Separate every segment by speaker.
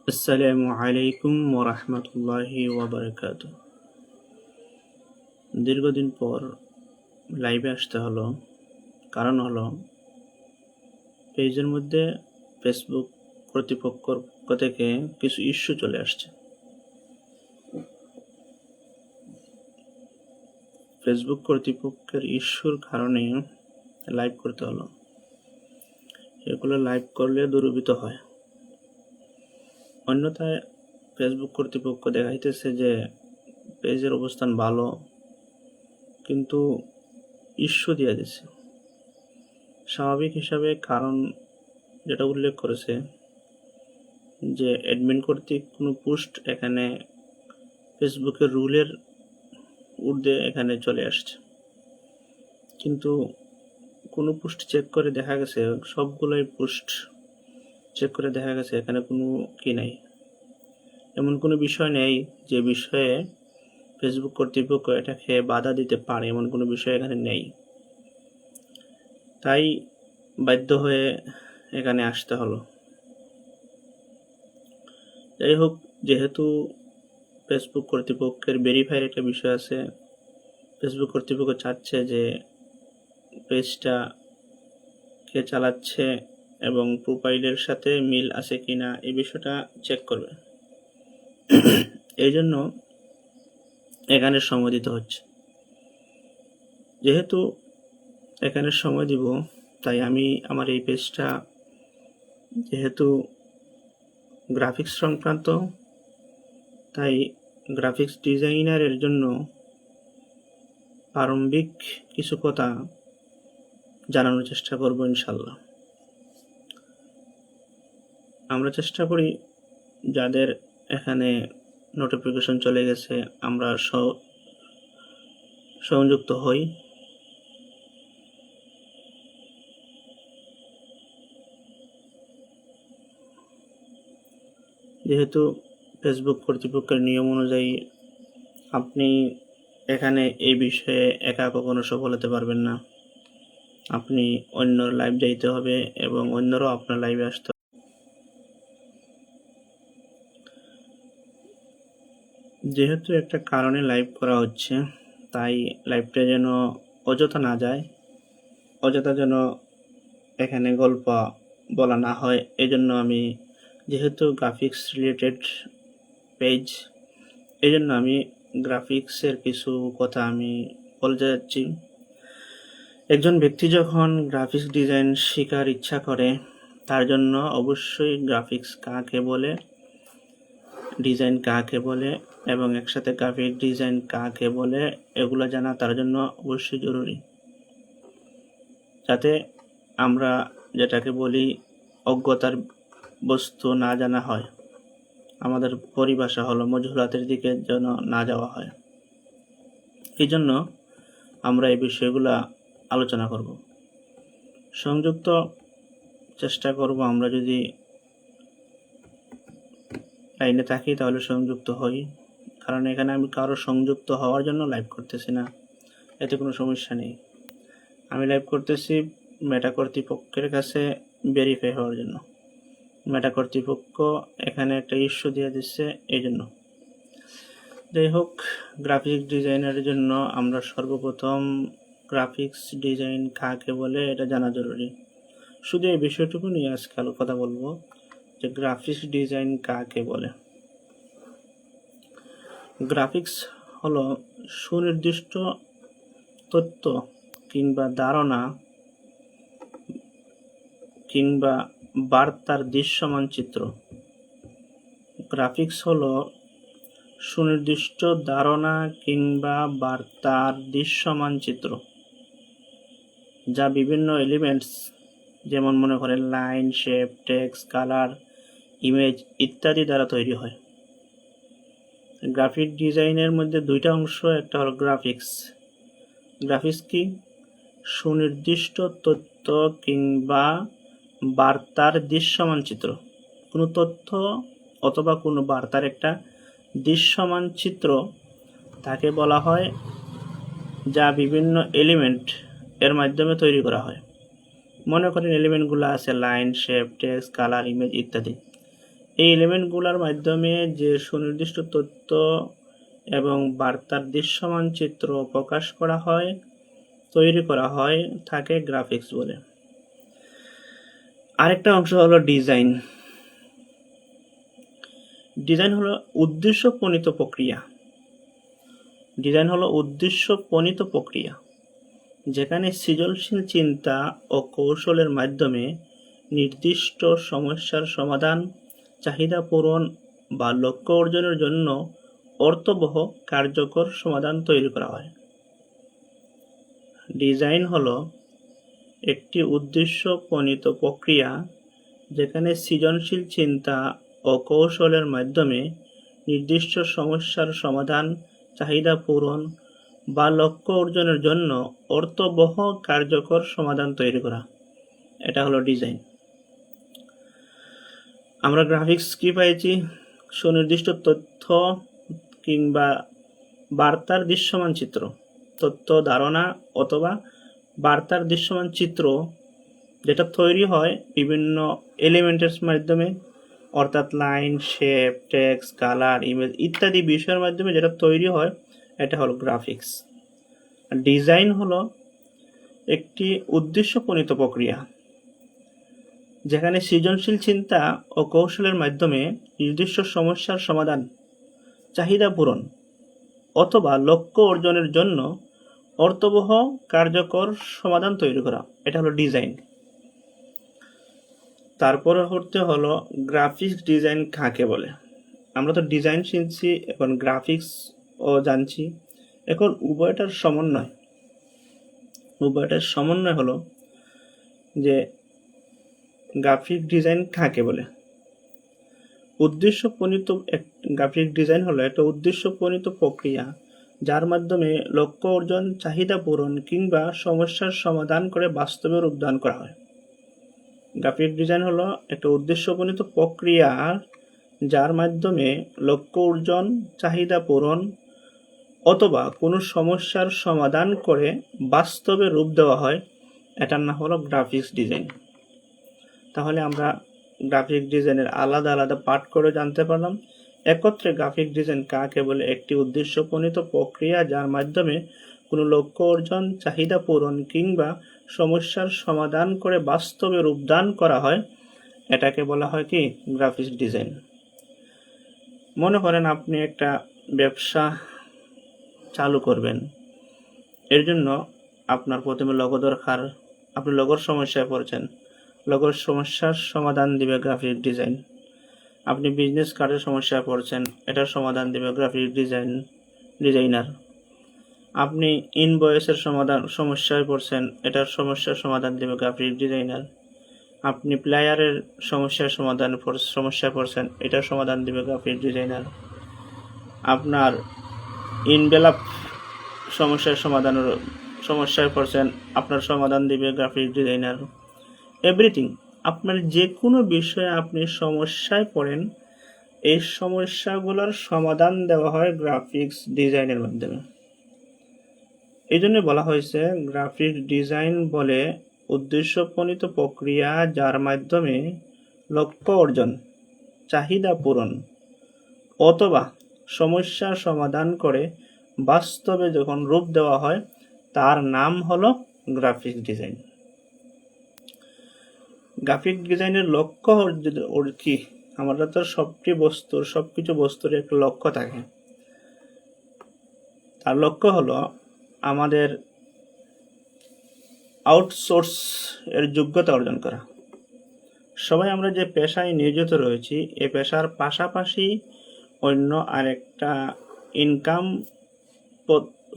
Speaker 1: আসসালামু আলাইকুম ওরহমতুল্লাহি ওয়াবারাকাতুহ। দীর্ঘদিন পর লাইভে আসতে হলো, কারণ হলো পেজের মধ্যে ফেসবুক কর্তৃপক্ষের পক্ষ থেকে কিছু ইস্যু চলে আসছে। ফেসবুক কর্তৃপক্ষের ইস্যুর কারণে লাইভ করতে হলো। এগুলো লাইভ করলে দুর্বৃত্ত হয়। অন্যথায় ফেসবুক কর্তৃপক্ষ দেখাইতেছে যে পেজের অবস্থান ভালো, কিন্তু ইস্যু দিয়ে দিচ্ছে। স্বাভাবিক হিসাবে কারণ যেটা উল্লেখ করেছে যে অ্যাডমিন কর্তৃক কোনো পোস্ট এখানে ফেসবুকের রুলের ঊর্ধ্বে এখানে চলে আসছে, কিন্তু কোনো পোস্ট চেক করে দেখা গেছে, সবগুলোই পোস্ট চেক করে দেখা গেছে এখানে কোনো কি নাই, এমন কোনো বিষয় নেই যে বিষয়ে ফেসবুক কর্তৃপক্ষ এটাকে বাধা দিতে পারে, এমন কোনো বিষয় এখানে নেই। তাই বাধ্য হয়ে এখানে আসতে হলো। যাই হোক, যেহেতু ফেসবুক কর্তৃপক্ষের ভেরিফাইয়ের একটা বিষয় আছে, ফেসবুক কর্তৃপক্ষ চাচ্ছে যে পেজটা কে চালাচ্ছে এবং প্রোফাইলের সাথে মিল আছে কিনা এই বিষয়টা চেক করবে। এই জন্য এখানে সময় দিতে হচ্ছে। যেহেতু এখানে সময় দিব, তাই আমি আমার এই পেজটা যেহেতু গ্রাফিক্স সংক্রান্ত, তাই গ্রাফিক্স ডিজাইনারের জন্য প্রারম্ভিক কিছু কথা জানানোর চেষ্টা করব ইনশাল্লাহ। আমরা চেষ্টা করি যাদের এখানে নোটিফিকেশন চলে গেছে আমরা সংযুক্ত হই। যেহেতু ফেসবুক কর্তৃপক্ষের নিয়ম অনুযায়ী আপনি এখানে এই বিষয়ে একা কখনো সফল হতে পারবেন না, আপনি অন্যর লাইভ যাইতে হবে এবং অন্যরাও আপনার লাইভে আসতে হবে। যেহেতু একটা কারণে লাইভ করা হচ্ছে, তাই লাইভটা যেন অযথা না যায়, অযথা যেন এখানে গল্প বলা না হয়, এই জন্য আমি যেহেতু গ্রাফিক্স রিলেটেড পেজ, এই জন্য আমি গ্রাফিক্সের কিছু কথা আমি বলতে যাচ্ছি। একজন ব্যক্তি যখন গ্রাফিক্স ডিজাইন শেখার ইচ্ছা করে, তার জন্য অবশ্যই গ্রাফিক্স কাকে বলে, ডিজাইন কাকে বলে এবং একসাথে গ্রাফিক ডিজাইন কাকে বলে এগুলো জানা তার জন্য অবশ্যই জরুরি, যাতে আমরা যেটাকে বলি অজ্ঞতার বস্তু না জানা হয়, আমাদের পরিভাষা হলো মজহুরাতের দিকে যেন না যাওয়া হয়। এই জন্য আমরা এই বিষয়গুলো আলোচনা করব, সংযুক্ত চেষ্টা করব। আমরা যদি লাইনে থাকি তাহলে সংযুক্ত হই, কারণ এখানে আমি কারো সংযুক্ত হওয়ার জন্য লাইভ করতেছি না, এতে কোনো সমস্যা নেই। আমি লাইভ করতেছি মেটা কর্তৃপক্ষের কাছে ভেরিফাই হওয়ার জন্য। মেটা কর্তৃপক্ষ এখানে একটা ইস্যু দিয়ে দিচ্ছে, এই জন্য। যাই হোক, গ্রাফিক্স ডিজাইনের জন্য আমরা সর্বপ্রথম গ্রাফিক্স ডিজাইন কাকে বলে এটা জানা জরুরি। শুধু এই বিষয়টুকু নিয়ে আজকে কথা বলবো যে গ্রাফিক্স ডিজাইন কাকে বলে। গ্রাফিক্স হলো সুনির্দিষ্ট তথ্য কিংবা ধারণা কিংবা বার্তার দৃশ্যমান চিত্র। গ্রাফিক্স হলো সুনির্দিষ্ট ধারণা কিংবা বার্তার দৃশ্যমান চিত্র, যা বিভিন্ন এলিমেন্টস যেমন মনে করেন line, shape, text, colour, image ইত্যাদি দ্বারা তৈরি হয়। গ্রাফিক ডিজাইনের মধ্যে দুইটা অংশ, একটা হলো গ্রাফিক্স। গ্রাফিক্স কি? সুনির্দিষ্ট তথ্য কিংবা বার্তার দৃশ্যমান চিত্র। কোনো তথ্য অথবা কোনো বার্তার একটা দৃশ্যমান চিত্র তাকে বলা হয়, যা বিভিন্ন এলিমেন্ট এর মাধ্যমে তৈরি করা হয়। মনে করেন এলিমেন্টগুলো আছে line, shape, text, colour, image ইত্যাদি। এই এলিমেন্টগুলোর মাধ্যমে যে সুনির্দিষ্ট তথ্য এবং বার্তার দৃশ্যমান চিত্র প্রকাশ করা হয়, তৈরি করা হয়, তাকে গ্রাফিক্স বলে। আরেকটা অংশ হলো ডিজাইন। ডিজাইন হলো উদ্দেশ্য প্রণীত প্রক্রিয়া। ডিজাইন হলো উদ্দেশ্য প্রণীত প্রক্রিয়া, যেখানে সৃজনশীল চিন্তা ও কৌশলের মাধ্যমে নির্দিষ্ট সমস্যার সমাধান, চাহিদা পূরণ বা লক্ষ্য অর্জনের জন্য অর্থবহ কার্যকর সমাধান তৈরি করা হয়। ডিজাইন হলো একটি উদ্দেশ্য প্রণীত প্রক্রিয়া, যেখানে সৃজনশীল চিন্তা ও কৌশলের মাধ্যমে নির্দিষ্ট সমস্যার সমাধান, চাহিদা পূরণ বা লক্ষ্য অর্জনের জন্য অর্থবহ কার্যকর সমাধান তৈরি করা, এটা হলো ডিজাইন। আমরা গ্রাফিক্স কি পাইছি? সুনির্দিষ্ট তথ্য কিংবা বার্তার দৃশ্যমান চিত্র, তথ্য, ধারণা অথবা বার্তার দৃশ্যমান চিত্র যেটা তৈরি হয় বিভিন্ন এলিমেন্টের মাধ্যমে, অর্থাৎ line, shape, text, colour, image ইত্যাদি বিষয়ের মাধ্যমে যেটা তৈরি হয়, এটা হলো গ্রাফিক্স। ডিজাইন হলো একটি উদ্দেশ্য প্রণীত প্রক্রিয়া, যেখানে সৃজনশীল চিন্তা ও কৌশলের মাধ্যমে নির্দিষ্ট সমস্যার সমাধান, চাহিদা পূরণ অথবা লক্ষ্য অর্জনের জন্য অর্থবহ কার্যকর সমাধান তৈরি করা, এটা হলো ডিজাইন। তারপরে হলো গ্রাফিক্স ডিজাইন কাকে বলে। আমরা তো ডিজাইন শিখছি, এখন গ্রাফিক্স ও জানছি। এখন উভয়টার সমন্বয় হলো যে গ্রাফিক ডিজাইন কাকে বলে। গ্রাফিক ডিজাইন হলো একটা উদ্দেশ্য প্রণীত প্রক্রিয়া, যার মাধ্যমে লক্ষ্য অর্জন, চাহিদা পূরণ কিংবা সমস্যার সমাধান করে বাস্তবে রূপদান করা হয়। গ্রাফিক ডিজাইন হলো একটা উদ্দেশ্য প্রণীত প্রক্রিয়া, যার মাধ্যমে লক্ষ্য অর্জন, চাহিদা পূরণ অথবা কোনো সমস্যার সমাধান করে বাস্তবে রূপ দেওয়া হয়, এটার নাম হলো গ্রাফিক্স ডিজাইন। তাহলে আমরা গ্রাফিক ডিজাইনের আলাদা আলাদা পার্ট করে জানতে পারলাম। একত্রে গ্রাফিক ডিজাইন কাকে বলে? একটি উদ্দেশ্য প্রণীত প্রক্রিয়া, যার মাধ্যমে কোনো লক্ষ্য অর্জন, চাহিদা পূরণ কিংবা সমস্যার সমাধান করে বাস্তবে রূপদান করা হয়, এটাকে বলা হয় কি? Graphics design. মনে করেন আপনি একটা ব্যবসা চালু করবেন, এর জন্য আপনার প্রথমে লোগো দরকার। আপনি লোগোর সমস্যায় পড়ছেন, লোগোর সমস্যার সমাধান দিবে গ্রাফিক ডিজাইন। আপনি বিজনেস কার্ডের সমস্যায় পড়ছেন, এটার সমাধান দিবে গ্রাফিক ডিজাইনার। আপনি ইনভয়েসের সমস্যায় পড়ছেন, এটার সমস্যার সমাধান দিবে গ্রাফিক ডিজাইনার। আপনি প্লেয়ারের সমস্যায় পড়ছেন, এটার সমাধান দিবে গ্রাফিক ডিজাইনার। আপনার ইনভেলপ সমস্যায় পড়ছেন, আপনার সমাধান দিবে গ্রাফিক ডিজাইনার। এভরিথিং, আপনার যে কোনো বিষয়ে আপনি সমস্যায় পড়েন, এই সমস্যাগুলোর সমাধান দেওয়া হয় গ্রাফিক্স ডিজাইনের মাধ্যমে। এই জন্য বলা হয়েছে গ্রাফিক ডিজাইন বলে উদ্দেশ্য প্রণীত প্রক্রিয়া, যার মাধ্যমে লক্ষ্য অর্জন, চাহিদা পূরণ অথবা সমস্যার সমাধান করে বাস্তবে যখন রূপ দেওয়া হয়, তার নাম হলো গ্রাফিক ডিজাইন। গ্রাফিক ডিজাইনের লক্ষ্য কি? আমরা তো সবকিছু বস্তুর একটা লক্ষ্য থাকে। তার লক্ষ্য হলো আমাদের আউটসোর্স এর যোগ্যতা অর্জন করা। সবাই আমরা যে পেশায় নিয়োজিত রয়েছি, এই পেশার পাশাপাশি অন্য আরেকটা ইনকাম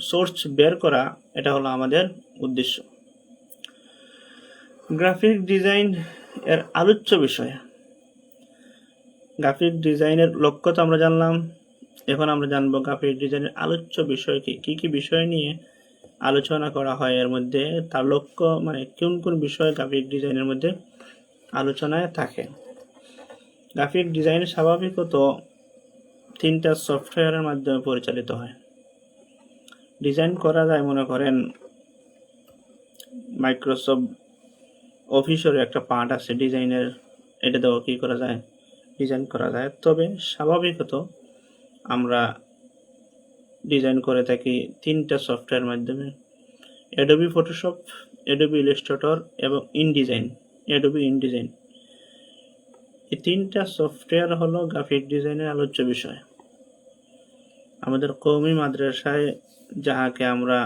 Speaker 1: সোর্স বের করা, এটা হলো আমাদের উদ্দেশ্য। গ্রাফিক ডিজাইন এর আলোচ্য বিষয়। গ্রাফিক ডিজাইনের লক্ষ্য তো আমরা জানলাম, এখন আমরা জানবো গ্রাফিক ডিজাইনের আলোচ্য বিষয় কি কি বিষয় নিয়ে আলোচনা করা হয় এর মধ্যে, তার লক্ষ্য মানে কোন বিষয় গ্রাফিক ডিজাইনের মধ্যে আলোচনায় থাকে। গ্রাফিক ডিজাইন স্বাভাবিকত 3টা সফটওয়্যারের মাধ্যমে পরিচালিত হয়। ডিজাইন করা যায়, মনে করেন মাইক্রোসফট অফিসের একটা পার্ট আছে ডিজাইনের, এটা দেওয়া কি করা যায়? ডিজাইন করা যায়, তবে স্বাভাবিকত আমরা ডিজাইন করে থাকি 3টা সফটওয়্যার মাধ্যমে: অ্যাডোবি ফটোশপ, অ্যাডোবি ইলাস্ট্রেটর এবং অ্যাডোবি ইনডিজাইন। এই 3টা সফটওয়্যার হলো গ্রাফিক ডিজাইনের আলোচ্য বিষয়। আমাদের কওমি মাদ্রাসায় যাহাকে আমরা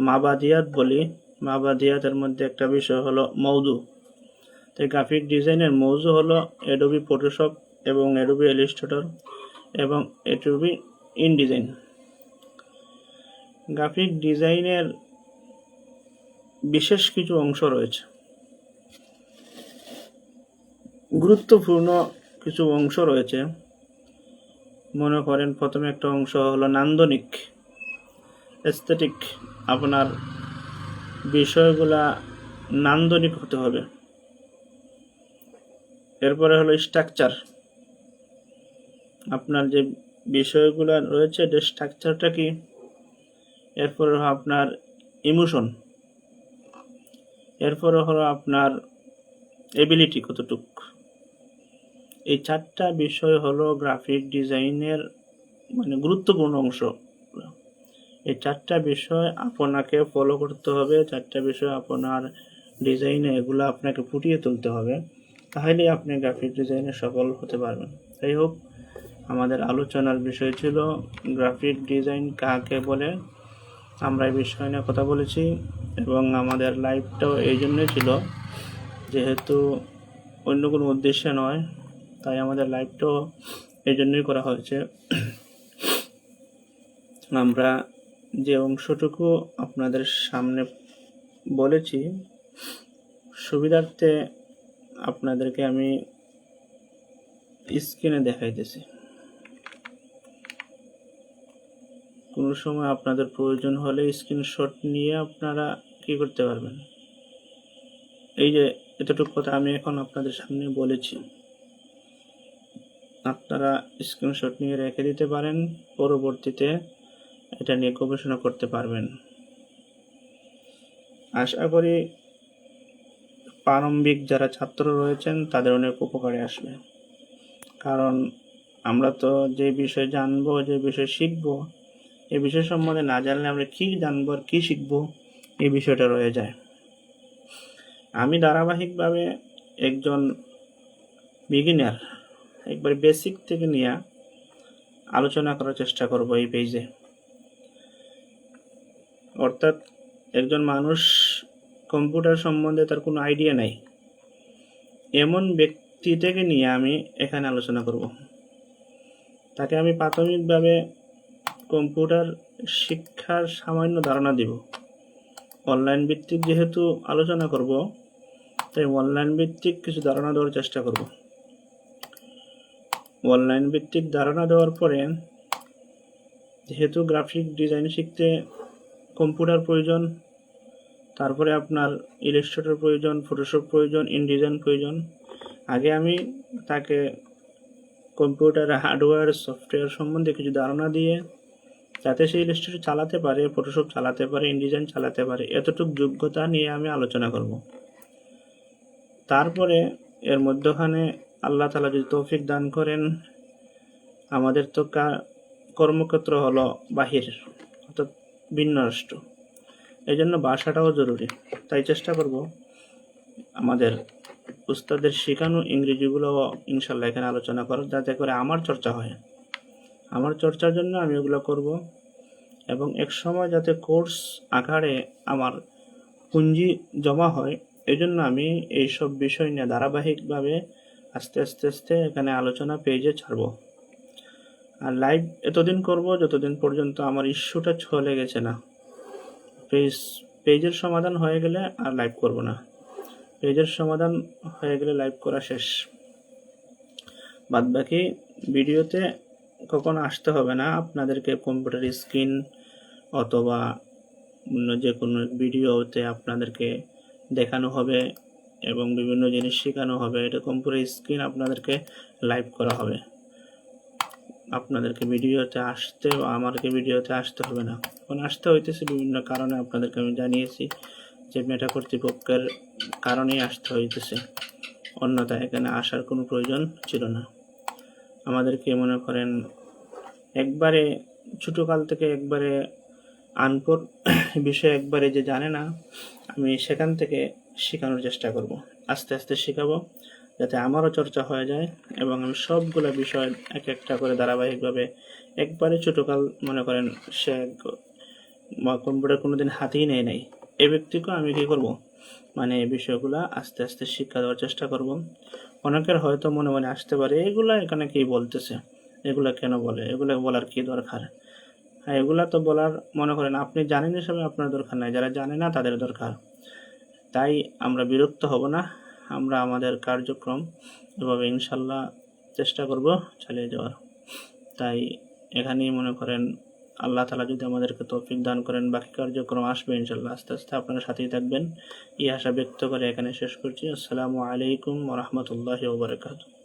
Speaker 1: মাবাদিয়াত বলি, মাবাদিয়াতের মধ্যে একটা বিষয় হলো মৌজু। তাই গ্রাফিক ডিজাইনের মৌজু হলো অ্যাডোবি ফটোশপ এবং অ্যাডোবি ইলাস্ট্রেটর এবং অ্যাডোবি ইনডিজাইন। গ্রাফিক ডিজাইনের বিশেষ কিছু অংশ রয়েছে, গুরুত্বপূর্ণ কিছু অংশ রয়েছে। মনে করেন প্রথমে একটা অংশ হলো নান্দনিক, এস্থেটিক। আপনার বিষয়গুলা নান্দনিক হতে হবে। এরপরে হলো স্ট্রাকচার, আপনার যে বিষয়গুলো রয়েছে যে স্ট্রাকচারটা কি। এরপরে হলো আপনার ইমোশন। এরপরে হলো আপনার এবিলিটি কতটুক। এই 4টা বিষয় হলো গ্রাফিক ডিজাইনের গুরুত্বপূর্ণ অংশ। এই 4টা বিষয় আপনাকে ফলো করতে হবে, 4টা বিষয় আপনার ডিজাইনে এগুলো আপনাকে ফুটিয়ে তুলতে হবে, তাহলেই আপনি গ্রাফিক ডিজাইনে সফল হতে পারবেন। যাই হোক, আমাদের আলোচনার বিষয় ছিল গ্রাফিক ডিজাইন কাকে বলে। আমরা এই বিষয় নিয়ে কথা বলেছি এবং আমাদের লাইভটাও এই জন্যই ছিল, যেহেতু অন্য কোনো উদ্দেশ্যে নয়, তাই আমাদের লাইভটাও এই জন্যই করা হয়েছে। আমরা যে অংশটুকু আপনাদের সামনে বলেছি, সুবিধার্থে আপনাদেরকে আমি স্ক্রিনে দেখাইতেছি। কোনো সময় আপনাদের প্রয়োজন হলে স্ক্রিনশট নিয়ে আপনারা কি করতে পারবেন। এই যে এতটুকু কথা আমি এখন আপনাদের সামনে বলেছি, আপনারা স্ক্রিনশট নিয়ে রেখে দিতে পারেন, পরবর্তীতে এটা নিয়ে গবেষণা করতে পারবেন। আশা করি প্রারম্ভিক যারা ছাত্র রয়েছেন তাদের অনেক উপকারে আসবে, কারণ আমরা তো যে বিষয় জানবো, যে বিষয় শিখবো, এই বিষয় সম্বন্ধে না জানলে আমরা কি জানবো আর কি শিখবো, এই বিষয়টা রয়ে যায়। আমি ধারাবাহিকভাবে একজন বিগিনার, একবার বেসিক থেকে নিয়ে আলোচনা করার চেষ্টা করব এই পেজে। অর্থাৎ একজন মানুষ কম্পিউটার সম্বন্ধে তার কোনো আইডিয়া নাই, এমন ব্যক্তি থেকে নিয়ে আমি এখানে আলোচনা করব। তাকে আমি প্রাথমিকভাবে কম্পিউটার শিক্ষার সামান্য ধারণা দিব। অনলাইন ভিত্তিক যেহেতু আলোচনা করব, তাই অনলাইন ভিত্তিক কিছু ধারণা দেওয়ার চেষ্টা করব। অনলাইন ভিত্তিক ধারণা দেওয়ার পরে, যেহেতু গ্রাফিক ডিজাইন শিখতে কম্পিউটার প্রয়োজন, তারপরে আপনার ইলাস্ট্রেটর প্রয়োজন, ফটোশপ প্রয়োজন, ইনডিজাইন প্রয়োজন, আগে আমি তাকে কম্পিউটার হার্ডওয়্যার সফটওয়্যার সম্বন্ধে কিছু ধারণা দিয়ে, যাতে সে ইলাস্ট্রেটর চালাতে পারে, ফটোশপ চালাতে পারে, ইনডিজাইন চালাতে পারে, এতটুকু যোগ্যতা নিয়ে আমি আলোচনা করব। তারপরে এর মধ্যখানে আল্লাহ তাআলা যদি তৌফিক দান করেন, আমাদের তো কর্মক্ষেত্র হলো বাহির, অর্থাৎ ভিন্ন রাষ্ট্র, এই জন্য ভাষাটাও জরুরি। তাই চেষ্টা করব আমাদের উস্তাদের শেখানো ইংরেজিগুলো ইনশাল্লাহ এখানে আলোচনা করার, যাতে করে আমার চর্চা হয়। আমার চর্চার জন্য আমি ওগুলো করব, এবং এক সময় যাতে কোর্স আকারে আমার পুঁজি জমা হয়, এই জন্য আমি এইসব বিষয় নিয়ে ধারাবাহিকভাবে আস্তে আস্তে এখানে আলোচনা পেজে ছাড়ব। আর লাইভ এতদিন করব যতদিন পর্যন্ত আমার ইস্যুটা চলে গেছে না। পেজের সমাধান হয়ে গেলে আর লাইভ করব না। পেজের সমাধান হয়ে গেলে লাইভ করা শেষ। বাদবাকি ভিডিওতে কখনো আসতে হবে না। আপনাদেরকে কম্পিউটার স্ক্রিন অথবা যে কোনো ভিডিওতে আপনাদেরকে দেখানো হবে এবং বিভিন্ন জিনিস শেখানো হবে। এটা কম্পিউটার স্ক্রিন আপনাদেরকে লাইভ করা হবে। আপনাদেরকে ভিডিওতে আসতে বা আমাকে ভিডিওতে আসতে হবে না। এখন আসতে হইতেছে বিভিন্ন কারণে, আপনাদেরকে আমি জানিয়েছি যে মেটা কর্তৃপক্ষের কারণেই আসতে হইতেছে। অন্যথায় এখানে আসার কোনো প্রয়োজন ছিল না। আমাদেরকে মনে করেন একবারে ছোটোকাল থেকে একবারে আনপড় বিষয় একবারে যে জানে না, আমি সেখান থেকে শেখানোর চেষ্টা করব। আস্তে আস্তে শেখাবো, যাতে আমারও চর্চা হয়ে যায় এবং আমি সবগুলো বিষয় এক একটা করে ধারাবাহিকভাবে একবারে ছোটোকাল মনে করেন সে কম্পিউটার কোনোদিন হাতেই নেয় নাই, এই ব্যক্তিকেও আমি কী করব, মানে এই বিষয়গুলো আস্তে আস্তে শিক্ষা দেওয়ার চেষ্টা করব। অনেকের হয়তো মনে মনে আসতে পারে এগুলা এখানে কি বলতেছে, এগুলা কেন বলে, এগুলো বলার কি দরকার। হ্যাঁ, এগুলা তো বলার মনে করেন আপনি জানেন হিসাবে আপনার দরকার নাই, যারা জানে না তাদের দরকার। তাই আমরা বিরক্ত হব না, আমরা আমাদের কার্যক্রম এভাবে ইনশাল্লাহ চেষ্টা করব চালিয়ে যাওয়ার। তাই এখানেই মনে করেন আল্লাহ তাআলা যদি আমাদেরকে তৌফিক দান করেন, বাকি কার্যক্রম আসবে ইনশাল্লাহ, আস্তে আস্তে আপনারা সাথেই থাকবেন। এই আশা ব্যক্ত করে এখানে শেষ করছি। আসসালামু আলাইকুম ওয়া রাহমাতুল্লাহি ওয়া বারাকাতুহু।